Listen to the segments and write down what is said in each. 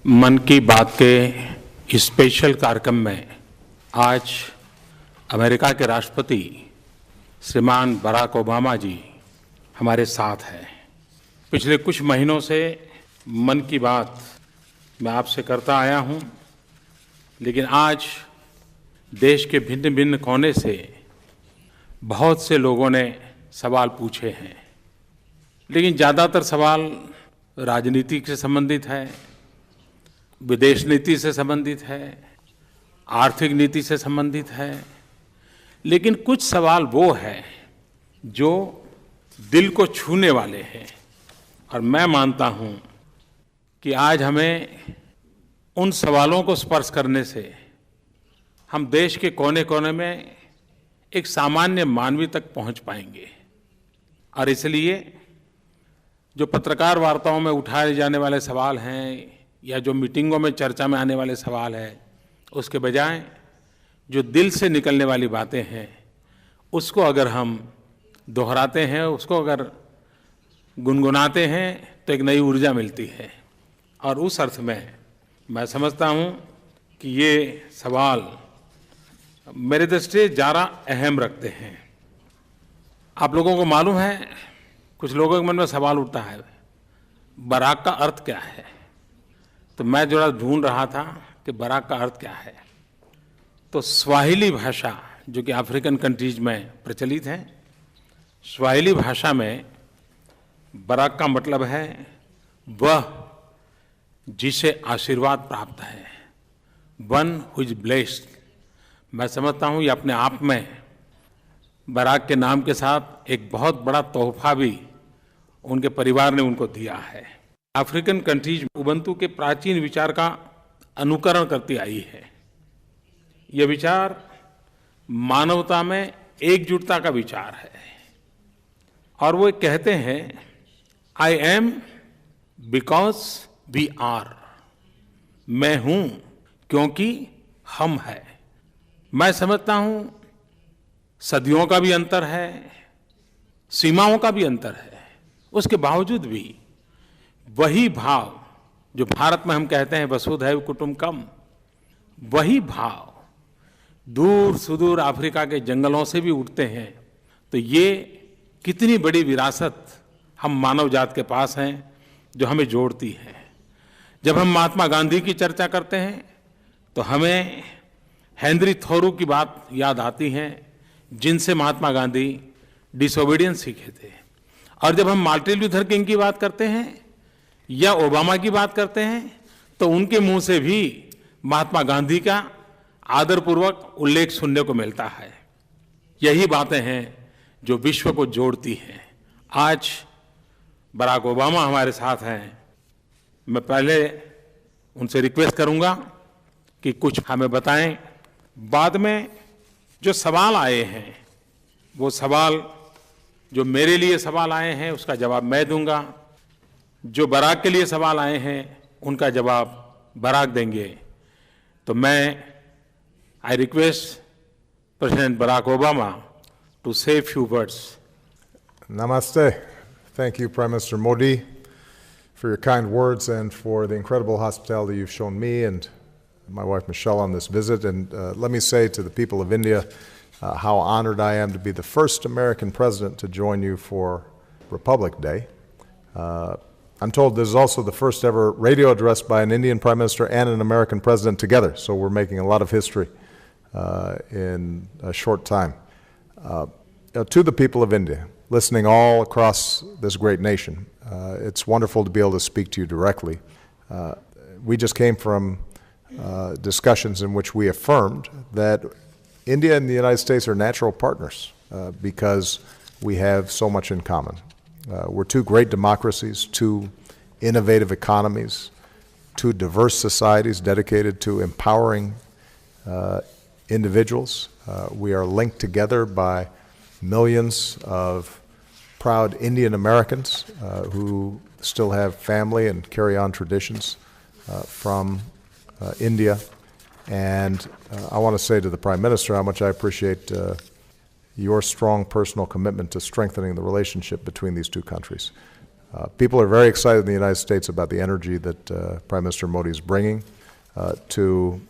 मन की बात के स्पेशल कार्यक्रम में आज अमेरिका के राष्ट्रपति श्रीमान बराक ओबामा जी हमारे साथ हैं। पिछले कुछ महीनों से मन की बात मैं आपसे करता आया हूं, लेकिन आज देश के भिन्न भिन्न कोने से बहुत से लोगों ने सवाल पूछे हैं, लेकिन ज़्यादातर सवाल राजनीति से संबंधित है, विदेश नीति से संबंधित है, आर्थिक नीति से संबंधित है, लेकिन कुछ सवाल वो हैं जो दिल को छूने वाले हैं। और मैं मानता हूं कि आज हमें उन सवालों को स्पर्श करने से हम देश के कोने कोने में एक सामान्य मानवीय तक पहुंच पाएंगे। और इसलिए जो पत्रकार वार्ताओं में उठाए जाने वाले सवाल हैं या जो मीटिंगों में चर्चा में आने वाले सवाल हैं, उसके बजाय जो दिल से निकलने वाली बातें हैं उसको अगर हम दोहराते हैं, उसको अगर गुनगुनाते हैं तो एक नई ऊर्जा मिलती है। और उस अर्थ में मैं समझता हूं कि ये सवाल मेरे दृष्टि से ज़्यादा अहम रखते हैं। आप लोगों को मालूम है, कुछ लोगों के मन में सवाल उठता है, बराक का अर्थ क्या है? तो मैं जरा ढूंढ रहा था कि बराक का अर्थ क्या है। तो स्वाहिली भाषा, जो कि अफ्रीकन कंट्रीज में प्रचलित है, स्वाहिली भाषा में बराक का मतलब है वह जिसे आशीर्वाद प्राप्त है, वन हु इज ब्लेस्ड। मैं समझता हूँ ये अपने आप में बराक के नाम के साथ एक बहुत बड़ा तोहफा भी उनके परिवार ने उनको दिया है। अफ्रीकन कंट्रीज उबंतु के प्राचीन विचार का अनुकरण करती आई है। यह विचार मानवता में एकजुटता का विचार है। और वो कहते हैं, I am because we are. मैं हूं क्योंकि हम हैं। मैं समझता हूं सदियों का भी अंतर है, सीमाओं का भी अंतर है, उसके बावजूद भी वही भाव जो भारत में हम कहते हैं वसुधैव कुटुंबकम, वही भाव दूर सुदूर अफ्रीका के जंगलों से भी उठते हैं। तो ये कितनी बड़ी विरासत हम मानव जात के पास हैं जो हमें जोड़ती है। जब हम महात्मा गांधी की चर्चा करते हैं तो हमें हेनरी थोरू की बात याद आती है, जिनसे महात्मा गांधी डिसोबीडियंस सीखे थे। और जब हम मार्टिन लूथर किंग की बात करते हैं या ओबामा की बात करते हैं तो उनके मुंह से भी महात्मा गांधी का आदरपूर्वक उल्लेख सुनने को मिलता है। यही बातें हैं जो विश्व को जोड़ती हैं। आज बराक ओबामा हमारे साथ हैं। मैं पहले उनसे रिक्वेस्ट करूंगा कि कुछ हमें बताएं। बाद में जो सवाल आए हैं, वो सवाल जो मेरे लिए सवाल आए हैं उसका जवाब मैं दूंगा, जो बराक के लिए सवाल आए हैं उनका जवाब बराक देंगे। तो मैं I request president Barack Obama to say few words. Namaste. Thank you, Prime Minister Modi, for your kind words and for the incredible hospitality you've shown me and my wife Michelle on this visit. And let me say to the people of India how honored I am to be the first American president to join you for Republic Day. I'm told this is also the first ever radio address by an Indian Prime Minister and an American President together, so we're making a lot of history in a short time. To the people of India, listening all across this great nation, it's wonderful to be able to speak to you directly. We just came from discussions in which we affirmed that India and the United States are natural partners because we have so much in common. We're two great democracies, two innovative economies, two diverse societies dedicated to empowering individuals. We are linked together by millions of proud Indian Americans who still have family and carry on traditions from India. And I want to say to the Prime Minister how much I appreciate your strong personal commitment to strengthening the relationship between these two countries. People are very excited in the United States about the energy that Prime Minister Modi is bringing to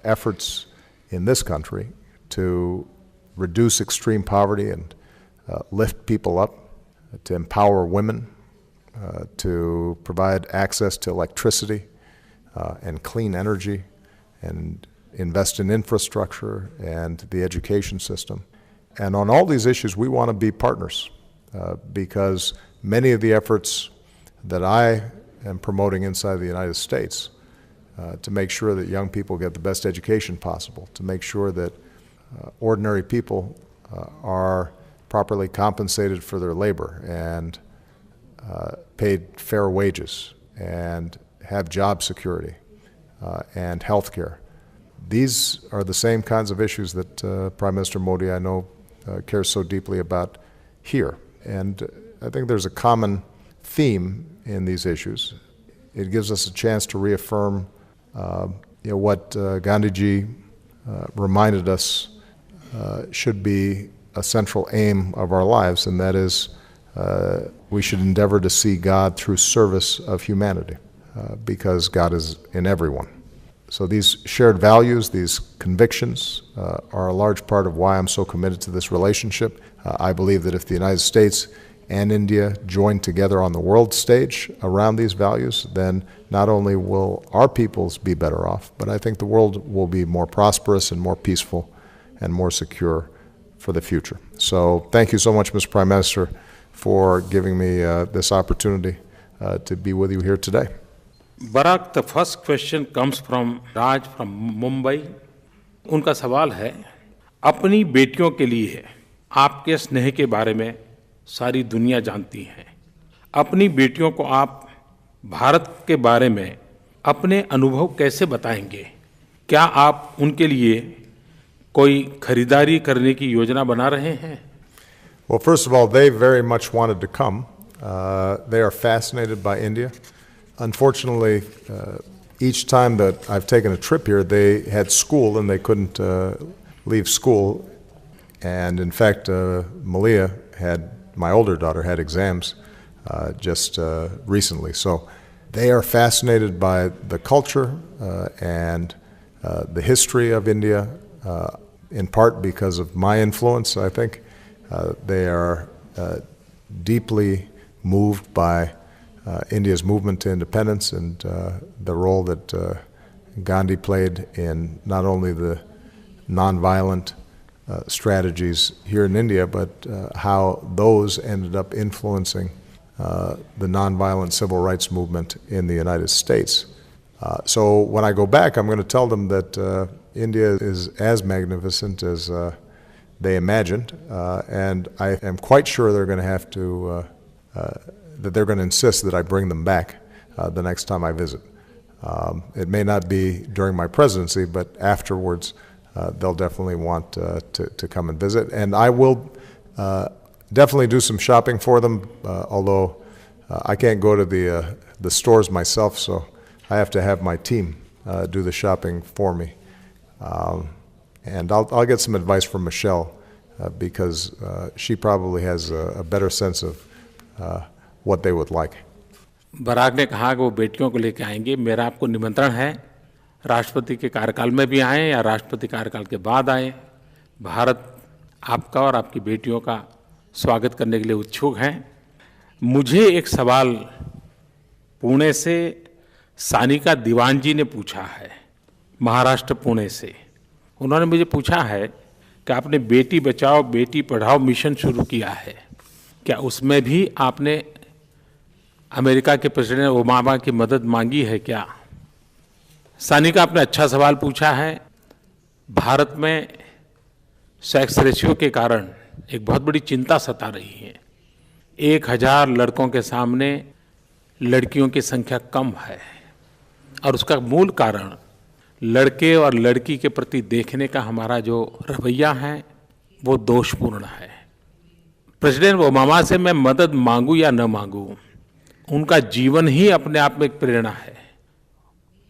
efforts in this country to reduce extreme poverty and lift people up, to empower women, to provide access to electricity and clean energy, and invest in infrastructure and the education system. And on all these issues, we want to be partners because many of the efforts that I am promoting inside the United States to make sure that young people get the best education possible, to make sure that ordinary people are properly compensated for their labor and paid fair wages and have job security and health care. These are the same kinds of issues that Prime Minister Modi, I know, cares so deeply about here. And I think there's a common theme in these issues. It gives us a chance to reaffirm what Gandhiji reminded us should be a central aim of our lives, and that is we should endeavor to see God through service of humanity, because God is in everyone. So these shared values, these convictions, are a large part of why I'm so committed to this relationship. I believe that if the United States and India join together on the world stage around these values, then not only will our peoples be better off, but I think the world will be more prosperous and more peaceful and more secure for the future. So thank you so much, Mr. Prime Minister, for giving me this opportunity to be with you here today. Barack, the first question comes from Raj from Mumbai. उनका सवाल है, अपनी बेटियों के लिए आपके स्नेह के बारे में सारी दुनिया जानती है। अपनी बेटियों को आप भारत के बारे में अपने अनुभव कैसे बताएंगे? क्या आप उनके लिए कोई खरीदारी करने की योजना बना रहे हैं? Well, first of all, they very much wanted to come. They are fascinated by India. Unfortunately, each time that I've taken a trip here, they had school and they couldn't leave school. And in fact, Malia my older daughter had exams just recently. So they are fascinated by the culture and the history of India, in part because of my influence, I think. They are deeply moved by India's movement to independence and the role that Gandhi played in not only the nonviolent strategies here in India, but how those ended up influencing the nonviolent civil rights movement in the United States. So when I go back, I'm going to tell them that India is as magnificent as they imagined, and I am quite sure they're going to have to that they're going to insist that I bring them back the next time I visit. It may not be during my presidency, but afterwards they'll definitely want to come and visit. And I will definitely do some shopping for them, although I can't go to the stores myself, so I have to have my team do the shopping for me. And I'll get some advice from Michelle because she probably has a better sense of what they would like. Barack ने कहा कि वो बेटियों को लेकर आएंगे। मेरा आपको निमंत्रण है, राष्ट्रपति के कार्यकाल में भी आएँ या राष्ट्रपति कार्यकाल के बाद आएँ, भारत आपका और आपकी बेटियों का स्वागत करने के लिए उत्सुक हैं। मुझे एक सवाल पुणे से सानिका दीवान जी ने पूछा है, महाराष्ट्र पुणे से। उन्होंने मुझे पूछा है कि आपने बेटी बचाओ बेटी पढ़ाओ मिशन शुरू किया है, क्या उसमें भी आपने अमेरिका के प्रेसिडेंट ओबामा की मदद मांगी है क्या? सानिका, आपने अच्छा सवाल पूछा है। भारत में सेक्स रेशियो के कारण एक बहुत बड़ी चिंता सता रही है। 1000 लड़कों के सामने लड़कियों की संख्या कम है और उसका मूल कारण लड़के और लड़की के प्रति देखने का हमारा जो रवैया है वो दोषपूर्ण है। प्रेसिडेंट ओबामा से मैं मदद मांगूं या न मांगूं, उनका जीवन ही अपने आप में एक प्रेरणा है।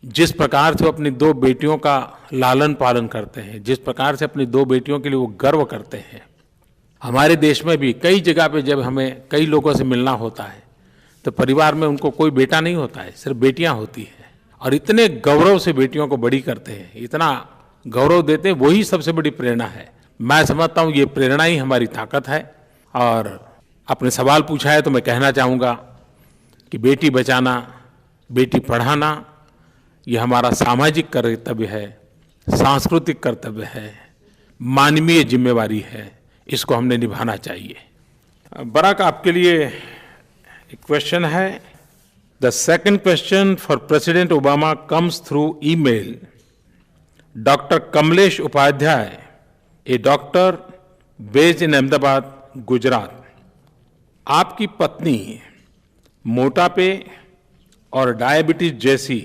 जिस प्रकार से वो अपनी 2 बेटियों का लालन पालन करते हैं, जिस प्रकार से अपनी 2 बेटियों के लिए वो गर्व करते हैं, हमारे देश में भी कई जगह पे जब हमें कई लोगों से मिलना होता है तो परिवार में उनको कोई बेटा नहीं होता है, सिर्फ बेटियां होती हैं और इतने गौरव से बेटियों को बड़ी करते हैं, इतना गौरव देते हैं, वही सबसे बड़ी प्रेरणा है। मैं समझता हूँ ये प्रेरणा ही हमारी ताकत है। और आपने सवाल पूछा है तो मैं कहना चाहूँगा कि बेटी बचाना, बेटी पढ़ाना ये हमारा सामाजिक कर्तव्य है, सांस्कृतिक कर्तव्य है, मानवीय जिम्मेवारी है, इसको हमने निभाना चाहिए। बराक, आपके लिए एक क्वेश्चन है। The second question for president Obama comes through email. Doctor Kamlesh Upadhyay, a doctor based in Ahmedabad, Gujarat. आपकी पत्नी मोटापे और डायबिटीज जैसी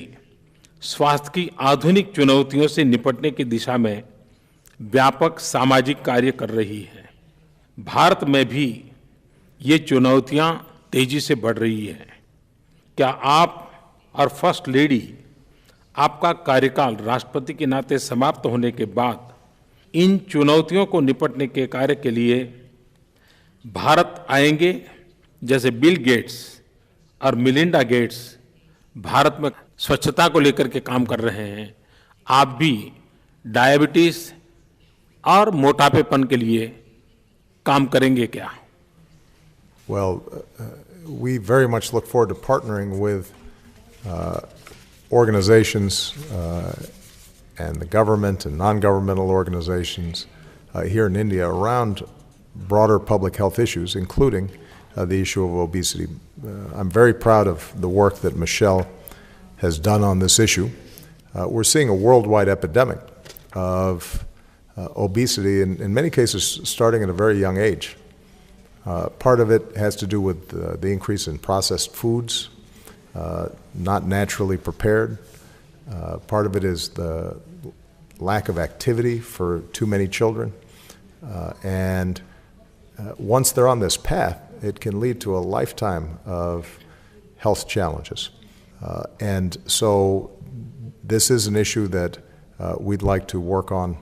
स्वास्थ्य की आधुनिक चुनौतियों से निपटने की दिशा में व्यापक सामाजिक कार्य कर रही है। भारत में भी ये चुनौतियां तेजी से बढ़ रही हैं। क्या आप और फर्स्ट लेडी, आपका कार्यकाल राष्ट्रपति के नाते समाप्त होने के बाद इन चुनौतियों को निपटने के कार्य के लिए भारत आएंगे, जैसे बिल गेट्स और मिलिंडा गेट्स भारत में स्वच्छता को लेकर के काम कर रहे हैं, आप भी डायबिटीज और मोटापेपन के लिए काम करेंगे क्या? Well, we very much look forward to partnering with organizations and the government and non-governmental organizations here in India around broader public health issues, including the issue of obesity. I'm very proud of the work that Michelle has done on this issue. We're seeing a worldwide epidemic of obesity, in many cases starting at a very young age. Part of it has to do with the increase in processed foods, not naturally prepared. Part of it is the lack of activity for too many children. And once they're on this path, it can lead to a lifetime of health challenges. And so this is an issue that we'd like to work on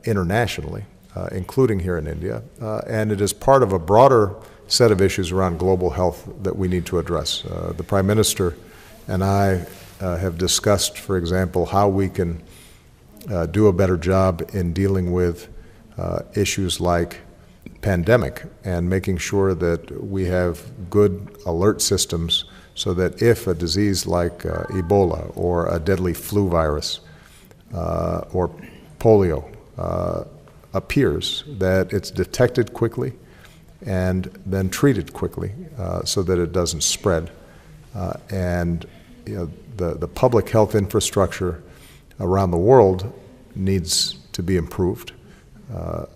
internationally, including here in India, and it is part of a broader set of issues around global health that we need to address. The Prime Minister and I have discussed, for example, how we can do a better job in dealing with issues like pandemic and making sure that we have good alert systems so that if a disease like Ebola or a deadly flu virus or polio appears, that it's detected quickly and then treated quickly so that it doesn't spread. And the public health infrastructure around the world needs to be improved.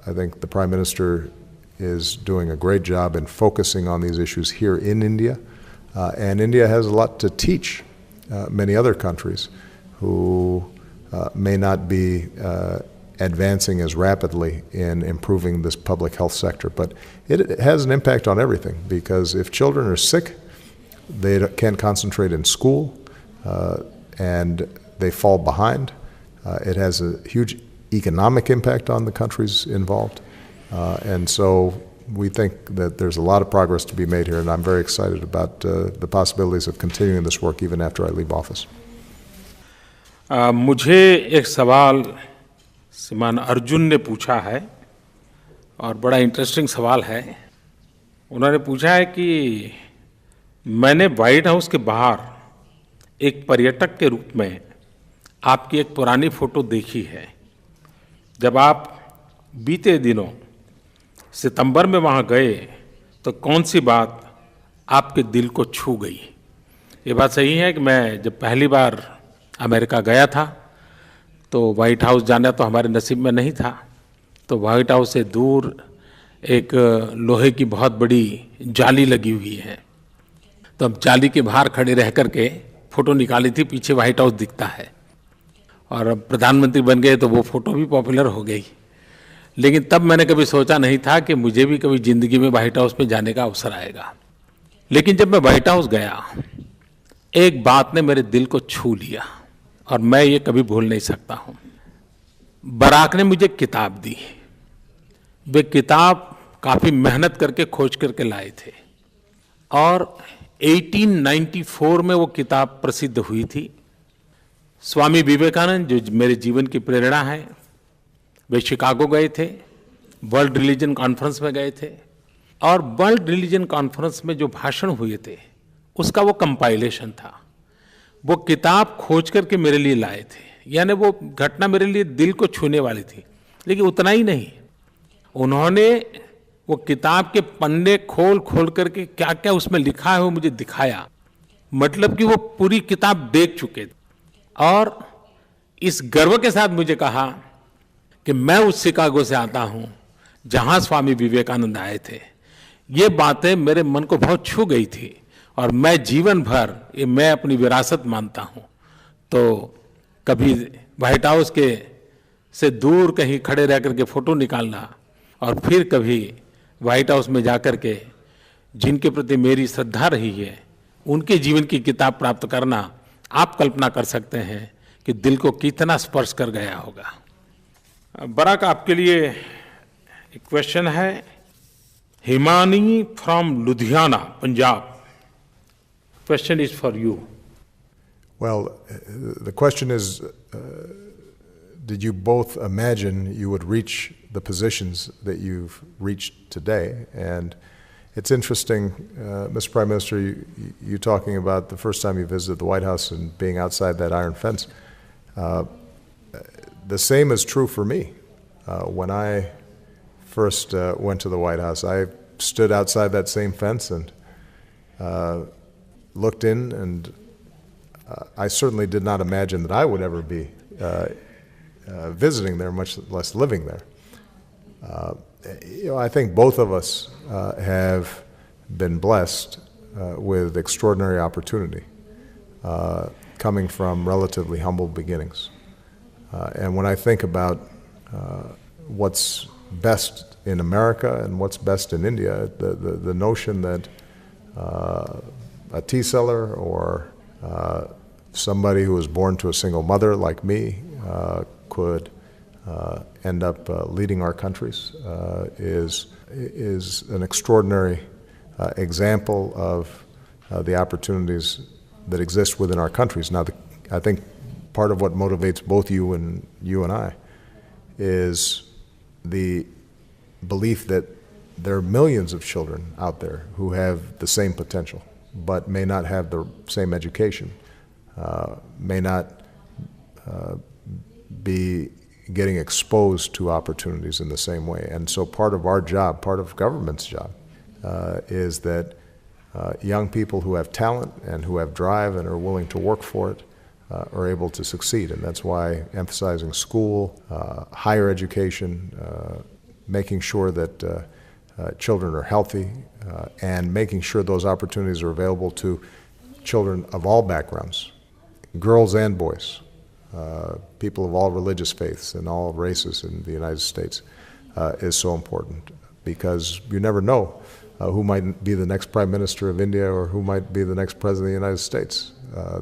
I think the Prime Minister is doing a great job in focusing on these issues here in India. And India has a lot to teach many other countries who may not be advancing as rapidly in improving this public health sector. But it has an impact on everything, because if children are sick, they can't concentrate in school and they fall behind. It has a huge economic impact on the countries involved. And so we think that there's a lot of progress to be made here, and I'm very excited about the possibilities of continuing this work even after I leave office. मुझे एक सवाल श्रीमान अर्जुन ने पूछा है और बड़ा interesting सवाल है। उन्होंने पूछा है कि मैंने व्हाइट हाउस के बाहर एक पर्यटक के रूप में आपकी एक पुरानी फ़ोटो देखी है, जब आप बीते दिनों सितंबर में वहाँ गए तो कौन सी बात आपके दिल को छू गई? ये बात सही है कि मैं जब पहली बार अमेरिका गया था तो व्हाइट हाउस जाना तो हमारे नसीब में नहीं था। तो व्हाइट हाउस से दूर एक लोहे की बहुत बड़ी जाली लगी हुई है, तो अब जाली के बाहर खड़े रह कर के फ़ोटो निकाली थी, पीछे व्हाइट हाउस दिखता है। और अब प्रधानमंत्री बन गए तो वो फ़ोटो भी पॉपुलर हो गई। लेकिन तब मैंने कभी सोचा नहीं था कि मुझे भी कभी ज़िंदगी में व्हाइट हाउस में जाने का अवसर आएगा। लेकिन जब मैं व्हाइट हाउस गया, एक बात ने मेरे दिल को छू लिया और मैं ये कभी भूल नहीं सकता हूँ। बराक ने मुझे किताब दी। वे किताब काफ़ी मेहनत करके खोज करके लाए थे और 1894 में वो किताब प्रसिद्ध हुई थी। स्वामी विवेकानंद, जो मेरे जीवन की प्रेरणा है, वे शिकागो गए थे, वर्ल्ड रिलीजन कॉन्फ्रेंस में गए थे, और वर्ल्ड रिलीजन कॉन्फ्रेंस में जो भाषण हुए थे उसका वो कंपाइलेशन था। वो किताब खोज करके मेरे लिए लाए थे, यानी वो घटना मेरे लिए दिल को छूने वाली थी। लेकिन उतना ही नहीं, उन्होंने वो किताब के पन्ने खोल खोल करके क्या क्या उसमें लिखा है वो मुझे दिखाया। मतलब कि वो पूरी किताब देख चुके थे और इस गर्व के साथ मुझे कहा कि मैं उस शिकागो से आता हूं जहां स्वामी विवेकानंद आए थे। ये बातें मेरे मन को बहुत छू गई थी और मैं जीवन भर ये मैं अपनी विरासत मानता हूं। तो कभी व्हाइट हाउस के से दूर कहीं खड़े रह करके फोटो निकालना और फिर कभी व्हाइट हाउस में जाकर के जिनके प्रति मेरी श्रद्धा रही है उनके जीवन की किताब प्राप्त करना, आप कल्पना कर सकते हैं कि दिल को कितना स्पर्श कर गया होगा। बराक, आपके लिए एक क्वेश्चन है। Himani from Ludhiana, Punjab. Question is for you. Well, the question is, did you both imagine you would reach the positions that you've reached today? And it's interesting, Mr. Prime Minister, you talking about the first time you visited the White House and being outside that iron fence. The same is true for me. When I first went to the White House, I stood outside that same fence and looked in, and I certainly did not imagine that I would ever be visiting there, much less living there. I think both of us have been blessed with extraordinary opportunity, coming from relatively humble beginnings. And when I think about what's best in America and what's best in India, the notion that a tea seller or somebody who was born to a single mother like me could end up leading our countries is an extraordinary example of the opportunities that exist within our countries. Now, I think part of what motivates both you and I is the belief that there are millions of children out there who have the same potential, but may not have the same education, may not be getting exposed to opportunities in the same way. And so part of our job, part of government's job, is that young people who have talent and who have drive and are willing to work for it are able to succeed. And that's why emphasizing school, higher education, making sure that children are healthy, and making sure those opportunities are available to children of all backgrounds, girls and boys, people of all religious faiths and all races in the United States, is so important, because you never know who might be the next Prime Minister of India or who might be the next President of the United States.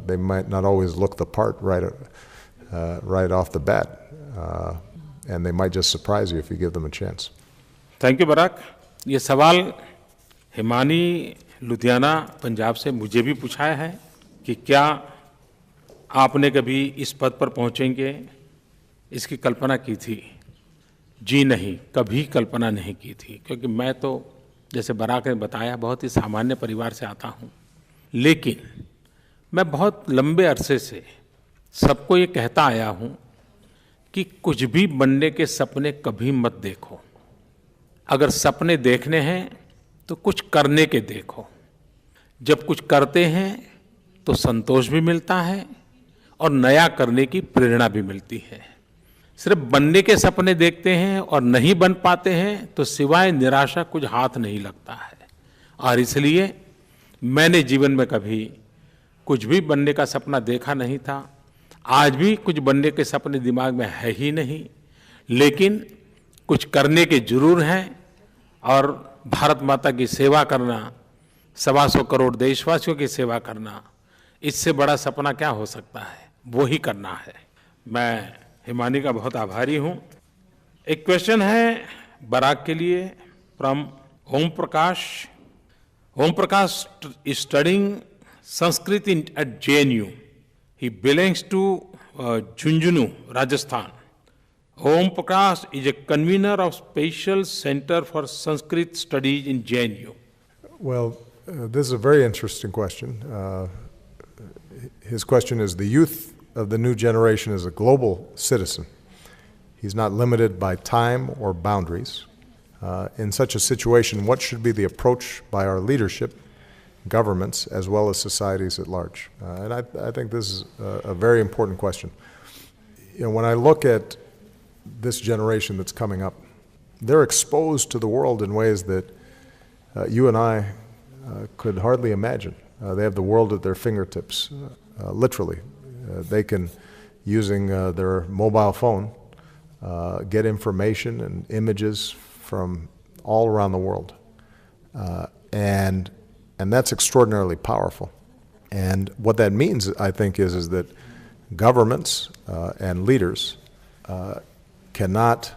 They might not always look the part right off the bat, and they might just surprise you if you give them a chance. Thank you Barack. ये सवाल हिमानी लुधियाना पंजाब से मुझे भी पूछा है कि क्या आपने कभी इस पद पर पहुंचेंगे, इसकी कल्पना की थी? जी नहीं, कभी कल्पना नहीं की थी, क्योंकि मैं तो जैसे बराक ने बताया बहुत ही सामान्य परिवार से आता हूं। लेकिन मैं बहुत लंबे अरसे से सबको ये कहता आया हूं कि कुछ भी बनने के सपने कभी मत देखो। अगर सपने देखने हैं तो कुछ करने के देखो। जब कुछ करते हैं तो संतोष भी मिलता है और नया करने की प्रेरणा भी मिलती है। सिर्फ बनने के सपने देखते हैं और नहीं बन पाते हैं तो सिवाय निराशा कुछ हाथ नहीं लगता है। और इसलिए मैंने जीवन में कभी कुछ भी बनने का सपना देखा नहीं था। आज भी कुछ बनने के सपने दिमाग में है ही नहीं, लेकिन कुछ करने के जरूर हैं। और भारत माता की सेवा करना, 125 करोड़ देशवासियों की सेवा करना, इससे बड़ा सपना क्या हो सकता है? वो ही करना है। मैं हिमानी का बहुत आभारी हूं। एक क्वेश्चन है बराक के लिए from Om Prakash. Om Prakash is studying Sanskrit at JNU. He belongs to Jhunjhunu, Rajasthan. Om Prakash is a convener of Special Center for Sanskrit Studies in JNU. Well, this is a very interesting question. His question is, the youth of the new generation is a global citizen. He's not limited by time or boundaries. In such a situation, what should be the approach by our leadership, governments, as well as societies at large? And I think this is a very important question. You know, when I look at this generation that's coming up, they're exposed to the world in ways that you and I could hardly imagine. They have the world at their fingertips, literally. They can, using their mobile phone, get information and images from all around the world. And that's extraordinarily powerful. And what that means, I think, is that governments and leaders cannot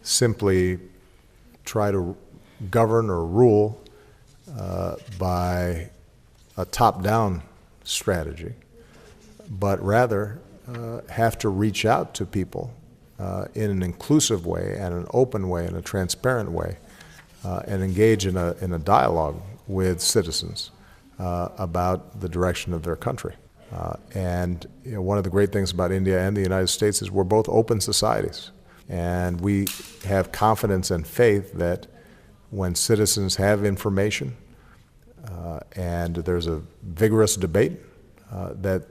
simply try to govern or rule by a top-down strategy, but rather have to reach out to people in an inclusive way and an open way and a transparent way, and engage in a dialogue with citizens about the direction of their country. And you know, one of the great things about India and the United States is we're both open societies, and we have confidence and faith that when citizens have information and there's a vigorous debate, that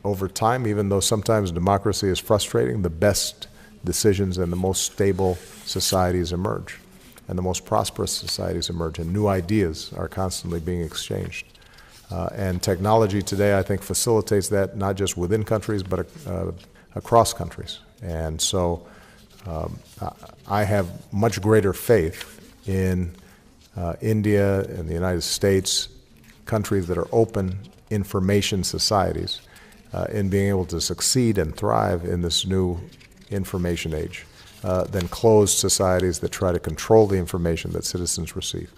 over time, even though sometimes democracy is frustrating, the best decisions and the most stable societies emerge, and the most prosperous societies emerge, and new ideas are constantly being exchanged. And technology today, I think, facilitates that not just within countries, but across countries. And so I have much greater faith in India and the United States, countries that are open information societies, in being able to succeed and thrive in this new information age, than closed societies that try to control the information that citizens receive.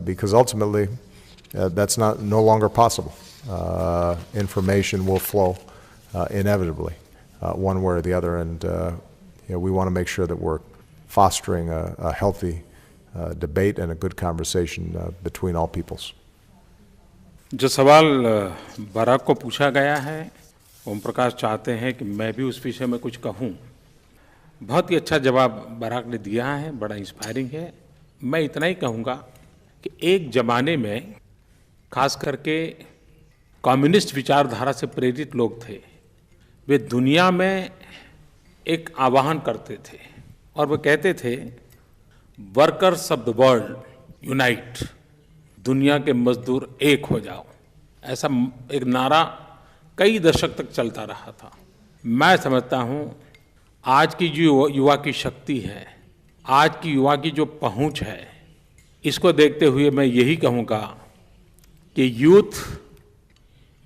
Because ultimately, that's no longer possible. Information will flow inevitably, one way or the other, and we want to make sure that we're fostering a healthy debate and a good conversation between all peoples. जो सवाल Barack को पूछा गया है, ओम प्रकाश चाहते हैं कि मैं भी उस विषय में कुछ कहूं। बहुत ही अच्छा जवाब बराक ने दिया है, बड़ा इंस्पायरिंग है। मैं इतना ही कहूँगा कि एक ज़माने में खास करके कम्युनिस्ट विचारधारा से प्रेरित लोग थे, वे दुनिया में एक आह्वान करते थे और वो कहते थे, workers of the world unite, दुनिया के मजदूर एक हो जाओ। ऐसा एक नारा कई दशक तक चलता रहा था। मैं समझता हूँ आज की जो युवा की शक्ति है, आज की युवा की जो पहुँच है, इसको देखते हुए मैं यही कहूँगा कि यूथ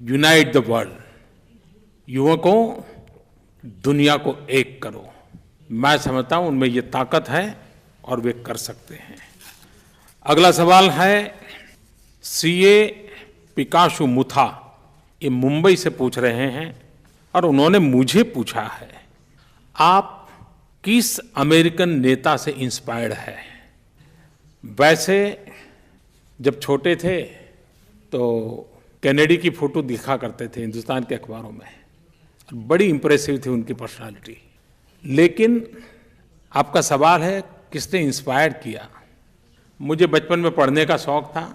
यूनाइट द वर्ल्ड, युवकों दुनिया को एक करो। मैं समझता हूँ उनमें ये ताकत है और वे कर सकते हैं। अगला सवाल है सीए पिकाशु मुथा, ये मुंबई से पूछ रहे हैं और उन्होंने मुझे पूछा है, आप किस अमेरिकन नेता से इंस्पायर्ड है? वैसे जब छोटे थे तो कैनेडी की फ़ोटो दिखा करते थे हिंदुस्तान के अखबारों में, बड़ी इम्प्रेसिव थी उनकी पर्सनालिटी। लेकिन आपका सवाल है किसने इंस्पायर किया? मुझे बचपन में पढ़ने का शौक़ था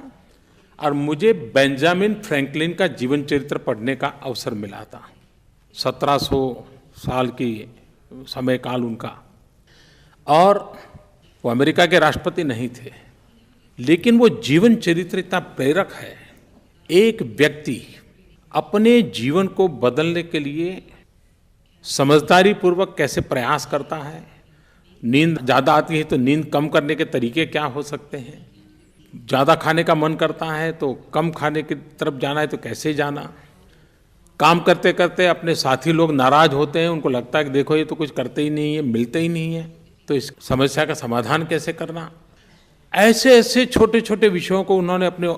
और मुझे बेंजामिन फ्रैंकलिन का जीवन चरित्र पढ़ने का अवसर मिला था। 1700 साल की समय काल उनका, और वो अमेरिका के राष्ट्रपति नहीं थे, लेकिन वो जीवन चरित्र इतना प्रेरक है। एक व्यक्ति अपने जीवन को बदलने के लिए समझदारी पूर्वक कैसे प्रयास करता है, नींद ज़्यादा आती है तो नींद कम करने के तरीके क्या हो सकते हैं, ज़्यादा खाने का मन करता है तो कम खाने की तरफ जाना है तो कैसे जाना, काम करते करते अपने साथी लोग नाराज़ होते हैं, उनको लगता है कि देखो ये तो कुछ करते ही नहीं है, मिलते ही नहीं है, तो इस समस्या का समाधान कैसे करना। ऐसे ऐसे छोटे छोटे विषयों को उन्होंने अपने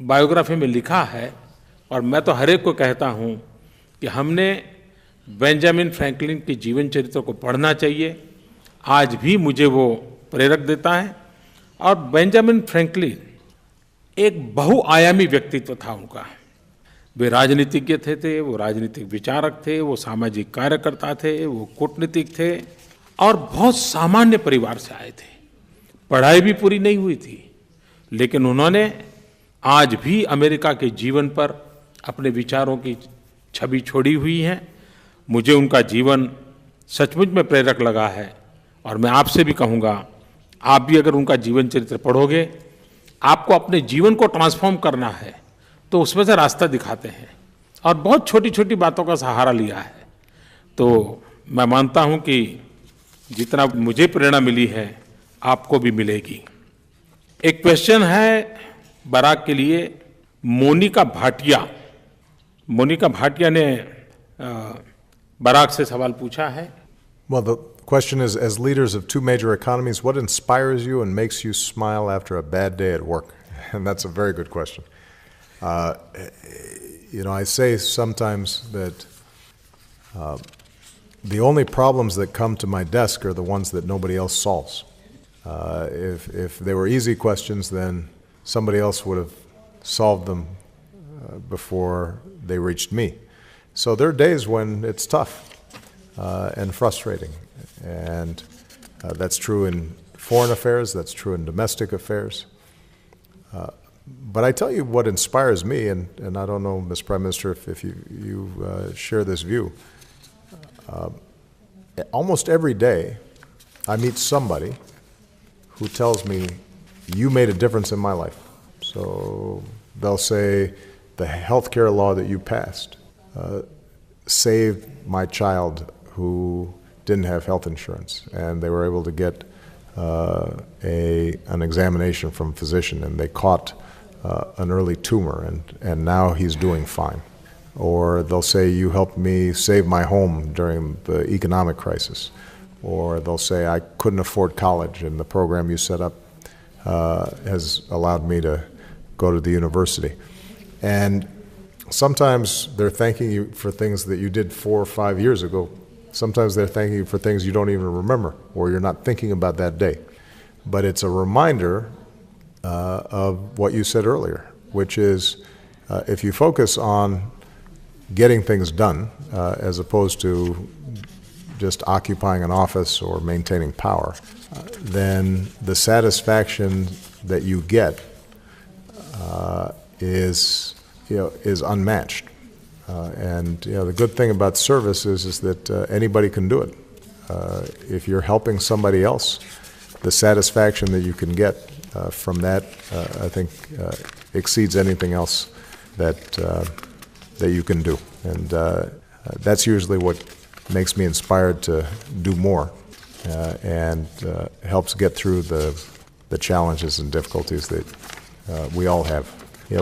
बायोग्राफी में लिखा है, और मैं तो हर एक को कहता हूँ कि हमने बेंजामिन फ्रैंकलिन के जीवन चरित्र को पढ़ना चाहिए। आज भी मुझे वो प्रेरक देता है। और बेंजामिन फ्रैंकलिन एक बहुआयामी व्यक्तित्व था उनका। वे राजनीतिज्ञ थे, वो राजनीतिक विचारक थे, वो सामाजिक कार्यकर्ता थे, वो कूटनीतिक थे, और बहुत सामान्य परिवार से आए थे। पढ़ाई भी पूरी नहीं हुई थी, लेकिन उन्होंने आज भी अमेरिका के जीवन पर अपने विचारों की छवि छोड़ी हुई है। मुझे उनका जीवन सचमुच में प्रेरक लगा है, और मैं आपसे भी कहूँगा, आप भी अगर उनका जीवन चरित्र पढ़ोगे, आपको अपने जीवन को ट्रांसफॉर्म करना है तो उसमें से रास्ता दिखाते हैं, और बहुत छोटी छोटी बातों का सहारा लिया है। तो मैं मानता हूँ कि जितना मुझे प्रेरणा मिली है आपको भी मिलेगी। एक क्वेश्चन है बराक के लिए, मोनिका भाटिया ने बराक से सवाल पूछा है। Well, the question is, as leaders of two major economies, what inspires you and makes you smile after a bad day at work? And that's a very good question. I say sometimes that the only problems that come to my desk are the ones that nobody else solves. If they were easy questions, then somebody else would have solved them before they reached me. So there are days when it's tough and frustrating, and that's true in foreign affairs, that's true in domestic affairs. But I tell you what inspires me, and I don't know, Ms. Prime Minister, if you share this view. Almost every day I meet somebody who tells me, you made a difference in my life. So they'll say, the healthcare law that you passed saved my child who didn't have health insurance, and they were able to get an examination from a physician, and they caught an early tumor, and now he's doing fine. Or they'll say, you helped me save my home during the economic crisis. Or they'll say, I couldn't afford college, and the program you set up has allowed me to go to the university. And sometimes they're thanking you for things that you did 4 or 5 years ago. Sometimes they're thanking you for things you don't even remember, or you're not thinking about that day. But it's a reminder of what you said earlier, which is if you focus on getting things done as opposed to just occupying an office or maintaining power, then the satisfaction that you get is unmatched. And the good thing about service is that anybody can do it. If you're helping somebody else, the satisfaction that you can get from that, I think, exceeds anything else that you can do. And that's usually what makes me inspired to do more and helps get through the challenges and difficulties that we all have.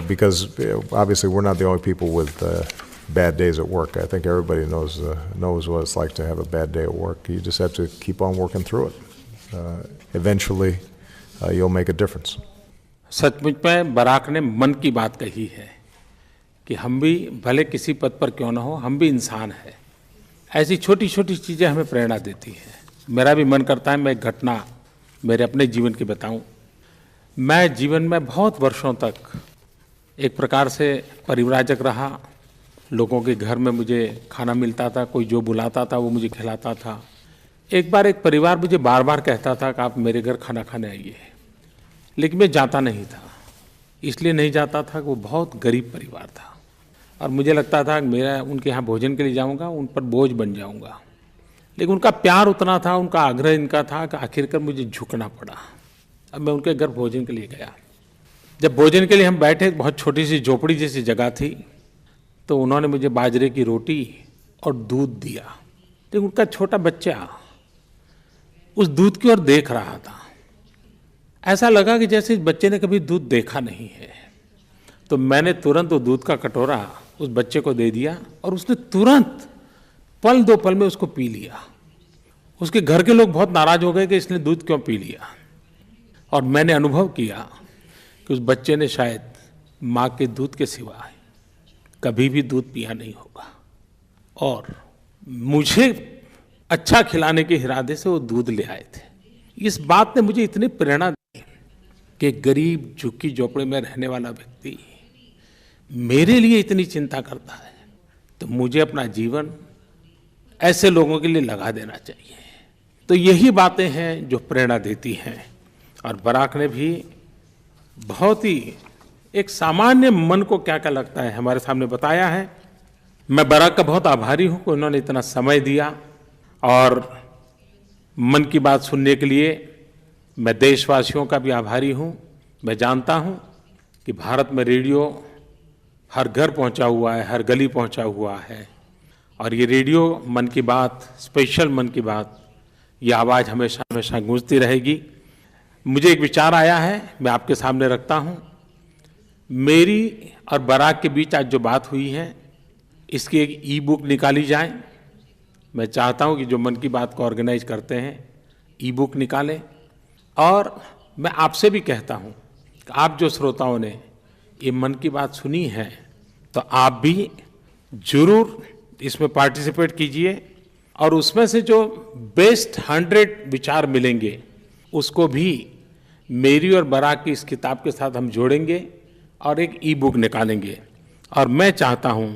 Because obviously we're not the only people with bad days at work. I think everybody knows what it's like to have a bad day at work. You just have to keep on working through it. Eventually, you'll make a difference. सचमुच में Barack ने मन की बात कही है कि हम भी भले किसी पद पर क्यों ना हो, हम भी इंसान हैं। ऐसी छोटी छोटी चीज़ें हमें प्रेरणा देती हैं। मेरा भी मन करता है मैं एक घटना मेरे अपने जीवन की बताऊं। मैं जीवन में बहुत वर्षों तक एक प्रकार से परिव्राजक रहा। लोगों के घर में मुझे खाना मिलता था, कोई जो बुलाता था वो मुझे खिलाता था। एक बार एक परिवार मुझे बार बार कहता था कि आप मेरे घर खाना खाने आइए, लेकिन मैं जाता नहीं था। इसलिए नहीं जाता था कि वो बहुत गरीब परिवार था, और मुझे लगता था कि मेरा उनके यहाँ भोजन के लिए जाऊँगा, उन पर बोझ बन जाऊँगा। लेकिन उनका प्यार उतना था, उनका आग्रह इनका था कि आखिरकार मुझे झुकना पड़ा। अब मैं उनके घर भोजन के लिए गया। जब भोजन के लिए हम बैठे, बहुत छोटी सी झोपड़ी जैसी जगह थी, तो उन्होंने मुझे बाजरे की रोटी और दूध दिया। तो उनका छोटा बच्चा उस दूध की ओर देख रहा था। ऐसा लगा कि जैसे इस बच्चे ने कभी दूध देखा नहीं है। तो मैंने तुरंत वो दूध का कटोरा उस बच्चे को दे दिया, और उसने तुरंत पल दो पल में उसको पी लिया। उसके घर के लोग बहुत नाराज हो गए कि इसने दूध क्यों पी लिया। और मैंने अनुभव किया कि उस बच्चे ने शायद माँ के दूध के सिवाय कभी भी दूध पिया नहीं होगा, और मुझे अच्छा खिलाने के इरादे से वो दूध ले आए थे। इस बात ने मुझे इतनी प्रेरणा दी कि गरीब झुग्गी झोपड़ी में रहने वाला व्यक्ति मेरे लिए इतनी चिंता करता है, तो मुझे अपना जीवन ऐसे लोगों के लिए लगा देना चाहिए। तो यही बातें हैं जो प्रेरणा देती हैं। और बराक ने भी बहुत ही एक सामान्य मन को क्या क्या लगता है हमारे सामने बताया है। मैं बराक का बहुत आभारी हूं कि उन्होंने इतना समय दिया, और मन की बात सुनने के लिए मैं देशवासियों का भी आभारी हूं। मैं जानता हूं कि भारत में रेडियो हर घर पहुंचा हुआ है, हर गली पहुंचा हुआ है, और ये रेडियो मन की बात, स्पेशल मन की बात, ये आवाज़ हमेशा हमेशा गूंजती रहेगी। मुझे एक विचार आया है, मैं आपके सामने रखता हूं। मेरी और बराक के बीच आज जो बात हुई है, इसकी एक ई बुक निकाली जाए। मैं चाहता हूं कि जो मन की बात को ऑर्गेनाइज करते हैं ई बुक निकालें, और मैं आपसे भी कहता हूं कि आप जो श्रोताओं ने ये मन की बात सुनी है, तो आप भी जरूर इसमें पार्टिसिपेट कीजिए, और उसमें से जो बेस्ट 100 विचार मिलेंगे उसको भी मेरी और बराक की इस किताब के साथ हम जोड़ेंगे और एक ई बुक निकालेंगे। और मैं चाहता हूं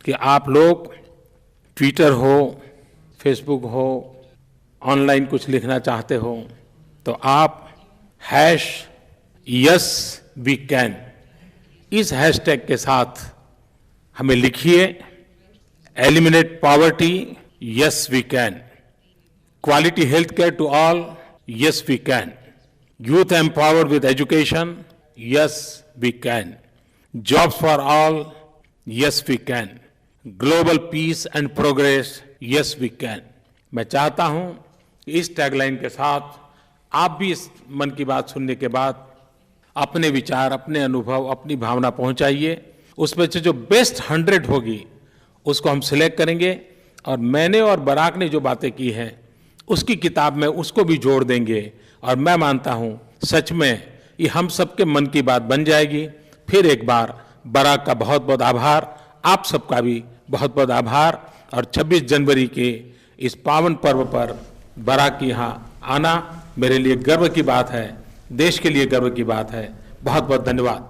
कि आप लोग ट्विटर हो, फेसबुक हो, ऑनलाइन कुछ लिखना चाहते हो, तो आप #YesWeCan इस हैशटैग के साथ हमें लिखिए। Eliminate poverty, yes we can. Quality health care to all, yes we can. Youth empowered with education, yes we can. Jobs for all, yes we can. Global peace and progress, yes we can. मैं चाहता हूं कि इस tagline के साथ आप भी इस मन की बात सुनने के बाद अपने विचार, अपने अनुभव, अपनी भावना पहुंचाइए। उसमें से जो बेस्ट 100 होगी उसको हम सिलेक्ट करेंगे, और मैंने और बराक ने जो बातें की हैं उसकी किताब में उसको भी जोड़ देंगे। और मैं मानता हूं सच में ये हम सबके मन की बात बन जाएगी। फिर एक बार बराक का बहुत बहुत आभार, आप सबका भी बहुत बहुत आभार। और 26 जनवरी के इस पावन पर्व पर बराक के यहाँ आना मेरे लिए गर्व की बात है, देश के लिए गर्व की बात है। बहुत बहुत धन्यवाद।